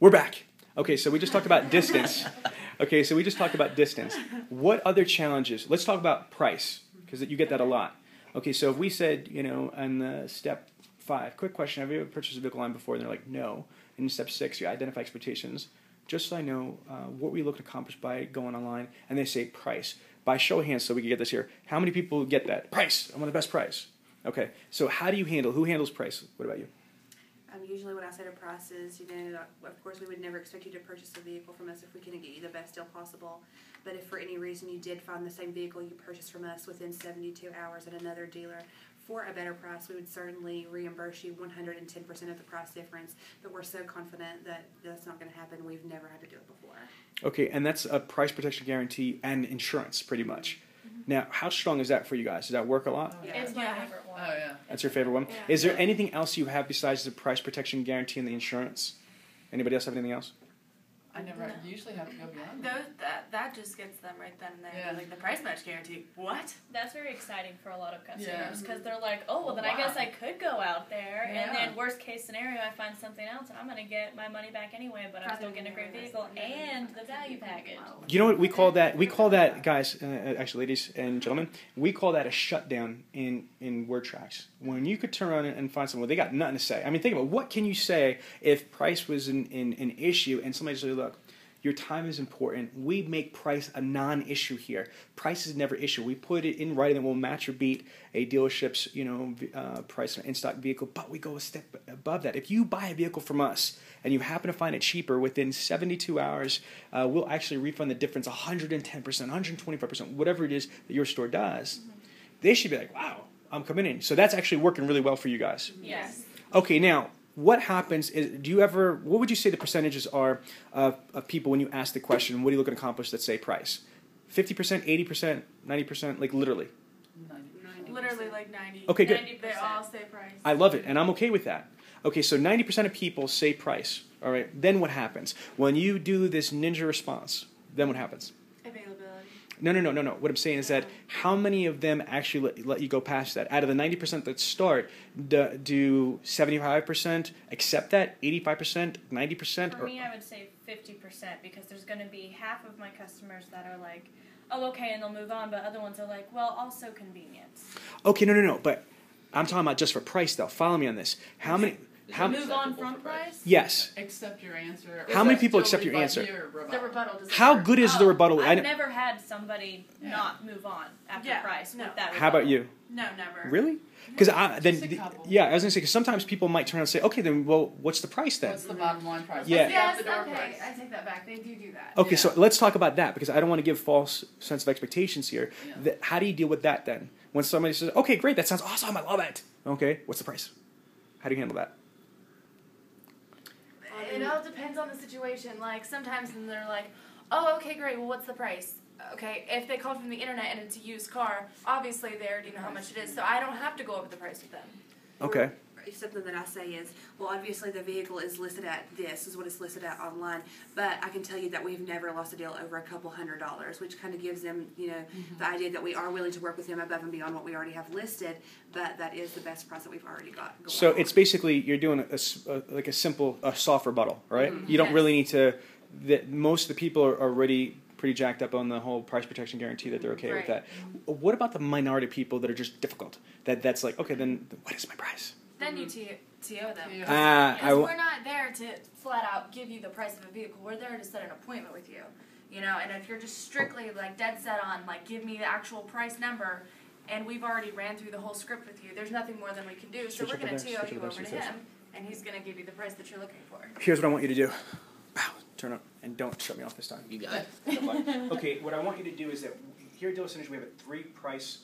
We're back. Okay, so we just talked about distance. Okay, so we just talked about distance. What other challenges? Let's talk about price, because you get that a lot. Okay, so if we said, on step 5, quick question, have you ever purchased a vehicle online before? And they're like, no. And in step 6, you identify expectations. Just so I know, what were you looking to accomplish by going online? And they say price. By show of hands, so we can get this here, how many people get that? Price. I want the best price. Okay, so how do you who handles price? What about you? Usually when I say to prices, of course we would never expect you to purchase a vehicle from us if we couldn't get you the best deal possible. But if for any reason you did find the same vehicle you purchased from us within 72 hours at another dealer for a better price, we would certainly reimburse you 110% of the price difference. But we're so confident that that's not going to happen. We've never had to do it before. Okay, and that's a price protection guarantee and insurance pretty much. Now, how strong is that for you guys? Does that work a lot? Oh, yeah. It's my favorite one. Oh, yeah. That's your favorite one? Yeah. Is there anything else you have besides the price protection guarantee and the insurance? Anybody else have anything else? I never usually have to go beyond that just gets them right then and there. Yeah. Like the price match guarantee. What? That's very exciting for a lot of customers because they're like, oh, well, then I guess I could go out there and then worst case scenario, I find something else and I'm going to get my money back anyway, but I'm still getting a great vehicle and the value package. You know what we call that? We call that, guys, actually, ladies and gentlemen, we call that a shutdown in WordTrax. When you could turn around and find someone, they got nothing to say. I mean, think about what can you say if price was an issue and somebody said, look, your time is important. We make price a non-issue here. Price is never issue. We put it in writing and we'll match or beat a dealership's price on an in-stock vehicle, but we go a step above that. If you buy a vehicle from us and you happen to find it cheaper within 72 hours, we'll actually refund the difference 110%, 125%, whatever it is that your store does. Mm-hmm. They should be like, wow, I'm coming in. So that's actually working really well for you guys. Yes. Okay, now, what happens is, what would you say the percentages are of people when you ask the question, what are you looking to accomplish that say price? 50%, 80%, 90%, like literally? 90%. Literally like 90. Okay, good. 90%. They all say price. I love it, and I'm okay with that. Okay, so 90% of people say price, all right? Then what happens? When you do this ninja response, then what happens? Availability. No. What I'm saying is that how many of them actually let you go past that? Out of the 90% that start, do 75% accept that? 85%? 90%? For me, I would say 50% because there's going to be half of my customers that are like, oh, okay, and they'll move on, but other ones are like, well, also convenience. Okay, no, but I'm talking about just for price, though. Follow me on this. How many... move on from price? Yes. Accept your answer. How many people accept your answer? The rebuttal. How good is the rebuttal? I've never had somebody not move on after price with that rebuttal. How about you? No, never. Really? Because I was going to say, because sometimes people might turn around and say, okay, then, well, what's the price then? What's the bottom line price? Yeah. Yes, okay, I take that back. They do that. Okay, so let's talk about that, because I don't want to give false sense of expectations here. Yeah. How do you deal with that then? When somebody says, okay, great, that sounds awesome, I love it. Okay, what's the price? How do you handle that? It all depends on the situation. Like, sometimes they're like, oh, okay, great, well, what's the price? Okay, if they called from the internet and it's a used car, obviously they already know how much it is, so I don't have to go over the price with them. Okay. Something that I say is, well, obviously the vehicle is listed at this, is what it's listed at online, but I can tell you that we've never lost a deal over a couple $100, which kind of gives them, the idea that we are willing to work with them above and beyond what we already have listed, but that is the best price that we've already got going So on. it's basically, you're doing a simple, soft rebuttal, right? Mm-hmm. You don't really need to, most of the people are already pretty jacked up on the whole price protection guarantee that they're okay with that. What about the minority of people that are just difficult? That's like, okay, then what is my price? Then you TO them. Because we're not there to flat out give you the price of a vehicle. We're there to set an appointment with you. And if you're just strictly like dead set on like give me the actual price number, and we've already ran through the whole script with you, there's nothing more than we can do. So we're going to TO you over to him, and he's going to give you the price that you're looking for. Here's what I want you to do. Wow, turn up and don't shut me off this time. You got it. Okay, what I want you to do is that here at Dealer Synergy we have a 3-price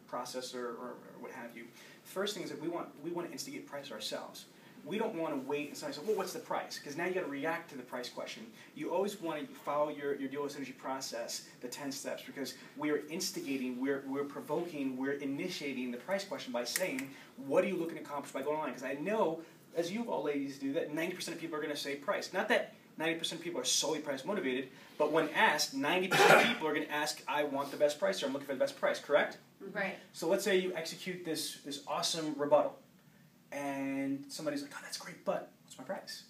processor or what have you. First thing is that we want to instigate price ourselves. We don't want to wait and somebody says, well, what's the price? Because now you got to react to the price question. You always want to follow your Dealer Synergy process, the 10 steps, because we are instigating, we're provoking, we're initiating the price question by saying, what are you looking to accomplish by going online? Because I know, as you all ladies do, that 90% of people are going to say price. Not that 90% of people are solely price motivated, but when asked, 90% of people are going to ask, I want the best price, or I'm looking for the best price, correct? Right. So let's say you execute this awesome rebuttal, and somebody's like, oh, that's great, but what's my price?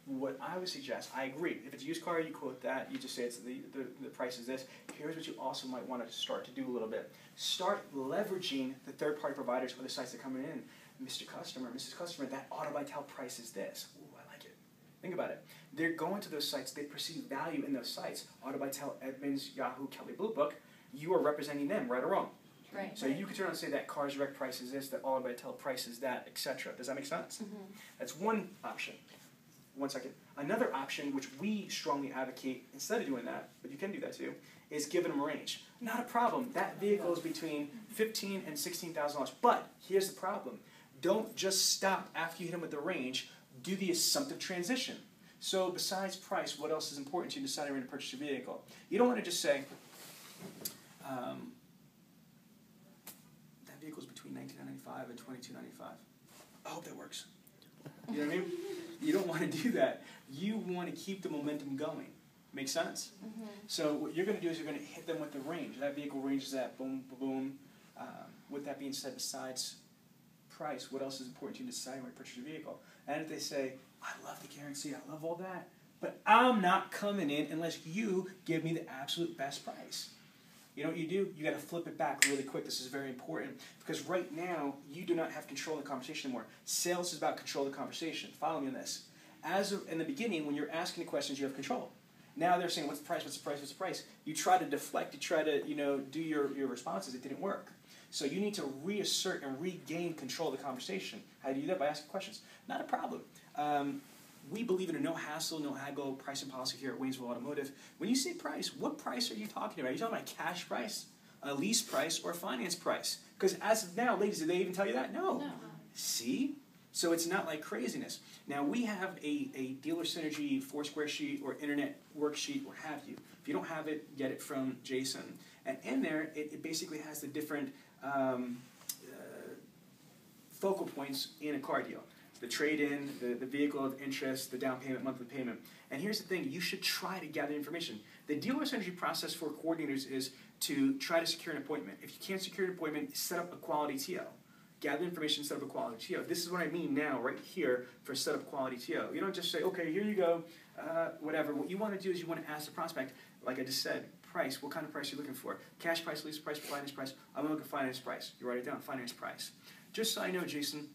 what I would suggest, I agree. If it's a used car, you quote that. You just say it's the price is this. Here's what you also might want to start to do a little bit. Start leveraging the third-party providers or the sites that come in. Mr. Customer, Mrs. Customer, that Auto by Tel price is this. Ooh, I like it. Think about it. They're going to those sites. They perceive value in those sites. Auto by Tel, Edmunds, Yahoo, Kelley Blue Book. You are representing them, right or wrong. Right. So you can turn around and say that Cars Direct price is this, that Auto by Tel price is that, etc. Does that make sense? Mm-hmm. That's one option. One second. Another option, which we strongly advocate, instead of doing that, but you can do that too, is giving them a range. Not a problem. That vehicle is between $15,000 and $16,000. But here's the problem. Don't just stop after you hit them with the range. Do the assumptive transition. So besides price, what else is important to you deciding where to purchase your vehicle? You don't want to just say, that vehicle is between $19.95 and $22.95. I hope that works. You know what I mean? You don't want to do that. You want to keep the momentum going. Make sense? Mm-hmm. So what you're going to do is you're going to hit them with the range. That vehicle ranges at boom, boom, boom. With that being said, besides price, what else is important to you deciding where to purchase your vehicle? And if they say, I love the guarantee, I love all that, but I'm not coming in unless you give me the absolute best price. You know what you do? You got to flip it back really quick. This is very important because right now you do not have control of the conversation anymore. Sales is about control of the conversation. Follow me on this. In the beginning, when you're asking the questions, you have control. Now they're saying, what's the price, what's the price, what's the price? You try to deflect, you try to do your responses. It didn't work. So you need to reassert and regain control of the conversation. How do you do that? By asking questions. Not a problem. We believe in a no hassle, no haggle pricing policy here at Waynesville Automotive. When you say price, what price are you talking about? Are you talking about a cash price, a lease price, or a finance price? Because as of now, ladies, did they even tell you that? No. See? So it's not like craziness. Now, we have a Dealer Synergy Foursquare sheet or internet worksheet, or have you. If you don't have it, get it from Jason. And in there, it basically has the different focal points in a car deal. The trade-in, the vehicle of interest, the down payment, monthly payment. And here's the thing, you should try to gather information. The Dealer Synergy process for coordinators is to try to secure an appointment. If you can't secure an appointment, set up a quality TO. Gather information, set up a quality TO. This is what I mean now, right here, for set up quality TO. You don't just say, okay, here you go, whatever. What you want to do is you want to ask the prospect, like I just said, price, what kind of price are you looking for? Cash price, lease price, finance price? I'm looking for finance price. You write it down, finance price. Just so I know, Jason,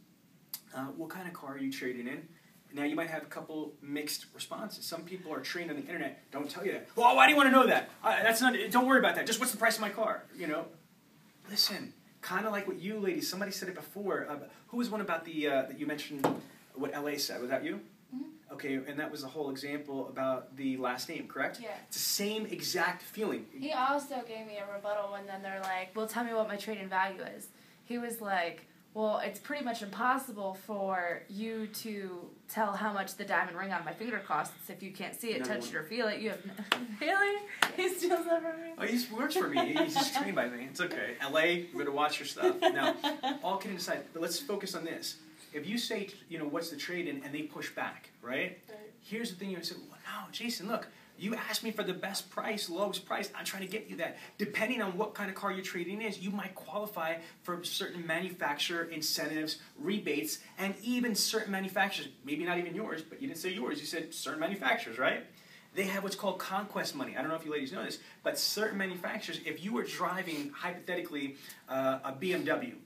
what kind of car are you trading in? Now, you might have a couple mixed responses. Some people are trained on the internet, don't tell you that. Well, why do you want to know that? That's not. Don't worry about that. Just what's the price of my car? Listen, kind of like what you ladies, somebody said it before. Who was one about the, that you mentioned what LA said? Was that you? Mm-hmm. Okay, and that was the whole example about the last name, correct? Yeah. It's the same exact feeling. He also gave me a rebuttal when then they're like, well, tell me what my trade-in value is. He was like, well, it's pretty much impossible for you to tell how much the diamond ring on my finger costs if you can't see it, touch it, or feel it. You have really? He steals that from me? Oh, he works for me. He's just trained by me. It's okay. LA, you better watch your stuff. Now, all kidding aside, but let's focus on this. If you say, what's the trade-in, and they push back, right? Here's the thing. You say, well, no, Jason, look. You asked me for the best price, lowest price. I'm trying to get you that. Depending on what kind of car you're trading in, you might qualify for certain manufacturer incentives, rebates, and even certain manufacturers, maybe not even yours, but you didn't say yours. You said certain manufacturers, right? They have what's called conquest money. I don't know if you ladies know this, but certain manufacturers, if you were driving, hypothetically, a BMW,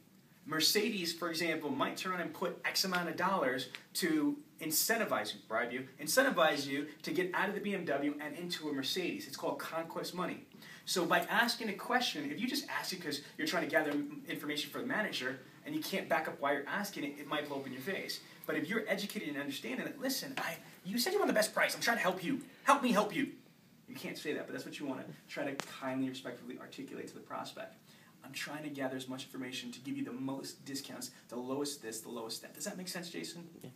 Mercedes, for example, might turn around and put X amount of dollars to incentivize you, bribe you, incentivize you to get out of the BMW and into a Mercedes. It's called conquest money. So by asking a question, if you just ask it because you're trying to gather information for the manager and you can't back up why you're asking it, it might blow up in your face. But if you're educated and understanding that, listen, you said you want the best price. I'm trying to help you. Help me help you. You can't say that, but that's what you want to try to kindly, respectfully articulate to the prospect. I'm trying to gather as much information to give you the most discounts, the lowest this, the lowest that. Does that make sense, Jason? Yeah.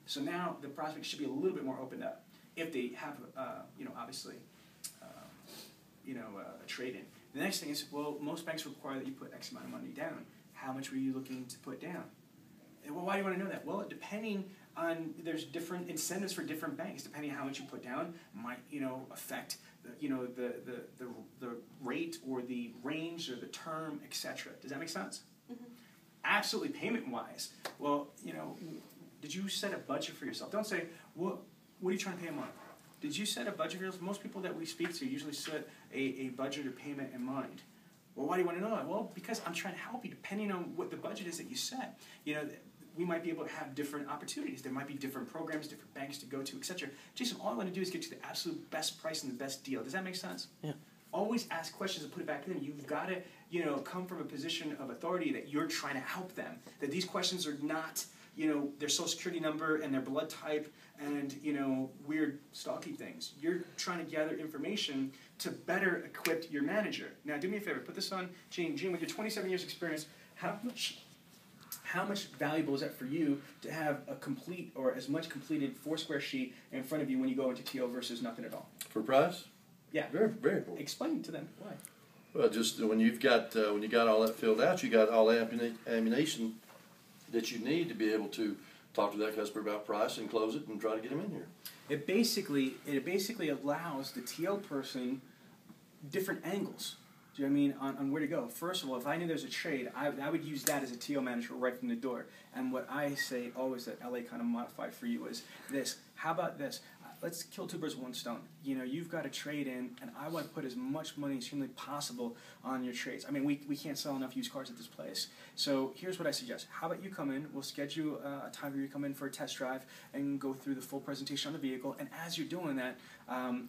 So now the prospect should be a little bit more opened up if they have, obviously, a trade-in. The next thing is, well, most banks require that you put X amount of money down. How much were you looking to put down? And, well, why do you want to know that? Well, depending on, there's different incentives for different banks. Depending on how much you put down might, affect the rate or the range or the term, etc. Does that make sense? Mm-hmm. Absolutely. Payment-wise, well, did you set a budget for yourself? Don't say, well, what are you trying to pay a month? Did you set a budget for yourself? Most people that we speak to usually set a budget or payment in mind. Well, why do you want to know that? Well, because I'm trying to help you, depending on what the budget is that you set. You know, we might be able to have different opportunities. There might be different programs, different banks to go to, etc. Jason, all I want to do is get you the absolute best price and the best deal. Does that make sense? Yeah. Always ask questions and put it back to them. You've got to, you know, come from a position of authority that you're trying to help them. That these questions are not, you know, their social security number and their blood type and, you know, weird stalky things. You're trying to gather information to better equip your manager. Now, do me a favor. Put this on, Gene. Gene, with your 27 years experience, how much valuable is that for you to have a complete or as much completed 4-square sheet in front of you when you go into TO versus nothing at all? For price? Yeah. Very, very important. Explain to them why. Well, just when you got all that filled out, you got all the ammunition that you need to be able to talk to that customer about price and close it and try to get them in here. It basically allows the TO person different angles. Do you know what I mean? On where to go. First of all, if I knew there's a trade, I would use that as a TO manager right from the door. And what I say always that LA kind of modified for you is this. How about this? Let's kill two birds with one stone. You know, you've got a trade in, and I want to put as much money as humanly possible on your trades. I mean, we can't sell enough used cars at this place. So here's what I suggest. How about you come in, we'll schedule a time where you come in for a test drive and go through the full presentation on the vehicle. And as you're doing that,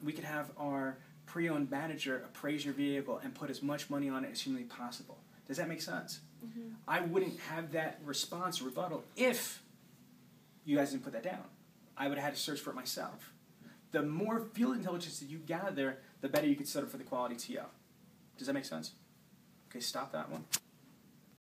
we could have our pre-owned manager appraise your vehicle and put as much money on it as humanly possible. Does that make sense? Mm-hmm. I wouldn't have that response or rebuttal if you guys didn't put that down. I would have had to search for it myself. The more field intelligence that you gather, the better you can set up for the quality TO. Does that make sense? Okay, stop that one.